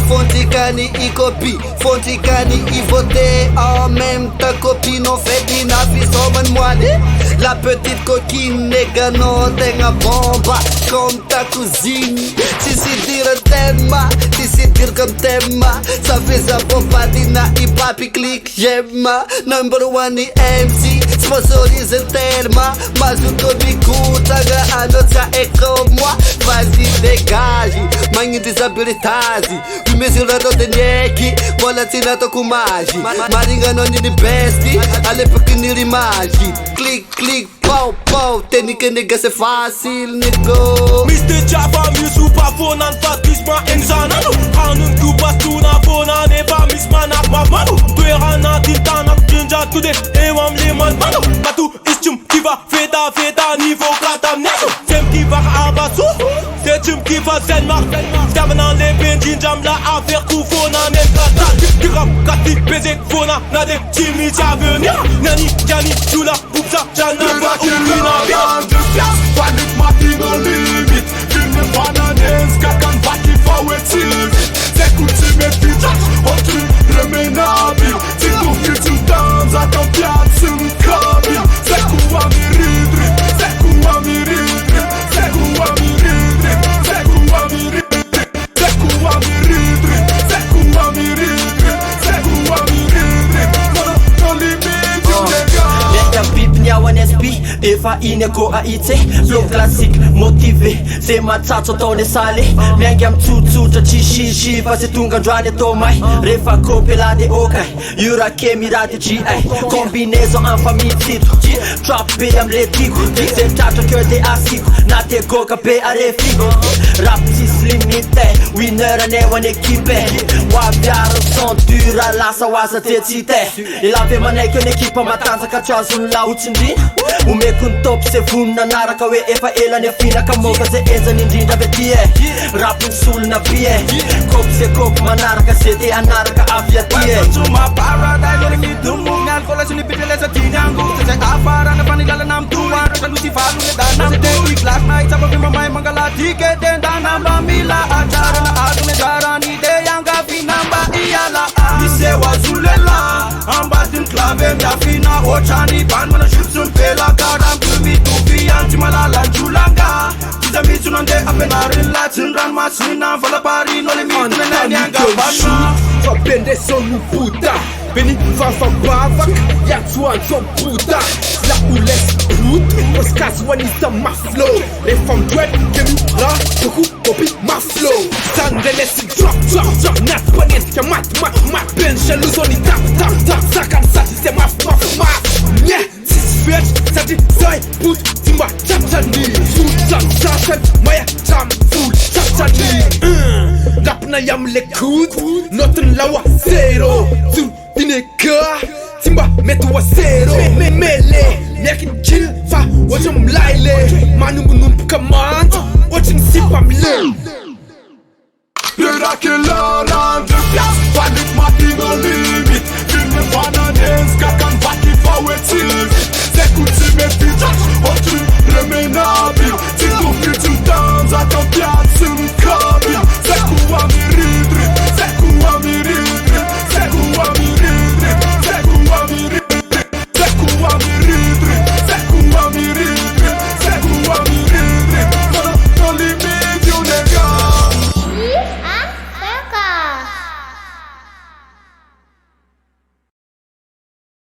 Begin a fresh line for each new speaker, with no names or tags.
Fonticani i copie, Fonticani i voter en même temps copie non fait d'inavis comme moi. La petite coquine est gagnante en bomba comme ta cousine. Si dire thème, si dire comme thème, ça fait ça pour Patina et papi click j'aime. Number one i MC, sponsorise tellement. Mazuto Bikuta, anota est comme moi. Vas-y dégage, mangue disabilité. Vimezilado tenyeki, bola tinato kumaji. Maringa no ni besti, alepoki ni maji. Click, click, pow, pow, tenike nigga c'est facile, nigo.
Mr. Java, misu pa fonan fatisma enzanano. Hanun kubatu na fonan eba mismana mavano. Tuerana tintana jinja tude ewam leman mano. Batu istum kiva feta feta niveau katam neso. Sem kiva abasu, setum kiva zenmark. Terminant les benjin jam la affaire koufona nekrata. Kiram kati bezek fona na de timi javenir. Nani jani chula boupsa jana va oubina bien.
De place, panique matin en limite. Film bananes, kakan baki fawe TV. C'est coutume et puis autre reménable. Tu trouves que tu danses à ton pied, tu me cabines. C'est quoi miridri, c'est quoi miridri, c'est quoi miridri, c'est quoi miridri, c'est quoi miridri, c'est quoi miridri, c'est quoi miridri. Non limite, les gars.
Bip nyawan SP, efa ineko aite. Flow classique, motivé, c'est ma tsato tone sale. Miangam tsutsutra chishishi, fa se tunga ndrwane tomai. Refa kopelade okai, yura Kemyrah de GI. Combinaison en famille titre, trap B am letico. C'est tato que te asiko, nate goka pe arefigo. Rap limité, winner ane wan équipe. Wabiaro son dura lasa wasa tetite. Il avait mané que l'équipe matanza kachazu la uchindin. Umekun top se vuna naraka we efa ela ne fina kamoka se eza nindinda betie. Rapin sul na vie, kop se kop manaraka se te anaraka afya tie.
Cuma paradise oleh hitungan kalau sini pilih setinyangu. Sejak aparan panigala nam tuan rasa falu le danam te ikhlas naik sabab mamai mangalati ke den danam bamila acara na adu negara ni de yang gafi namba iyalah. Ise wazulela ambatin klave mjafina ochani ban mana shipsun pela kadam kumi tupi anti malala julanga. Kita mitunande apenarin latin ran masina vala pari nole mitune yang gabana.
Só pende son puta. Beni fafa bavak, ya tuan son puta. La oules brute, os kaswani sa ma flow. Les femmes dread, Kemyrah, beaucoup copie ma flow. Sandele si drop, drop, drop. Nat panet ke mat, mat, mat. Ben jaloux on y tap, tap, tap. Sakan sa si c'est maf, maf, maf. Yeah, sis fetch, sa di soy, put, timba, chachani. Full tam, chachan, maya, tam, full, chachani. Rap na yam le koud, nothing lawa, zero. Ineka, timba metu wa zero. Mele, yakin kill fa, wajam laile. Manu munum command, wajam sipam le.
Le rack est là, de place, panique matin en limite. Film bananes, kakan baki fawe TV.